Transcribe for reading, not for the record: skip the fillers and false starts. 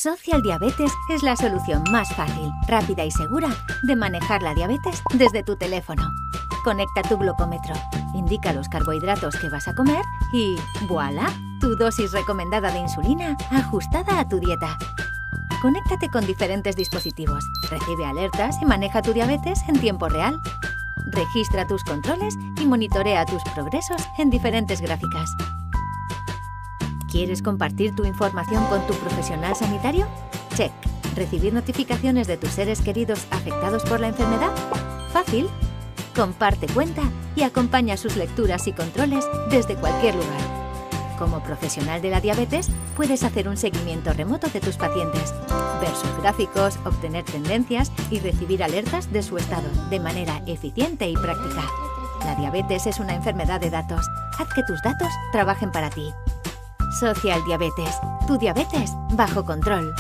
Social Diabetes es la solución más fácil, rápida y segura de manejar la diabetes desde tu teléfono. Conecta tu glucómetro, indica los carbohidratos que vas a comer y ¡voilà! Tu dosis recomendada de insulina ajustada a tu dieta. Conéctate con diferentes dispositivos, recibe alertas y maneja tu diabetes en tiempo real. Registra tus controles y monitorea tus progresos en diferentes gráficas. ¿Quieres compartir tu información con tu profesional sanitario? Check. ¿Recibir notificaciones de tus seres queridos afectados por la enfermedad? Fácil. Comparte cuenta y acompaña sus lecturas y controles desde cualquier lugar. Como profesional de la diabetes, puedes hacer un seguimiento remoto de tus pacientes, ver sus gráficos, obtener tendencias y recibir alertas de su estado de manera eficiente y práctica. La diabetes es una enfermedad de datos. Haz que tus datos trabajen para ti. Social Diabetes. Tu diabetes bajo control.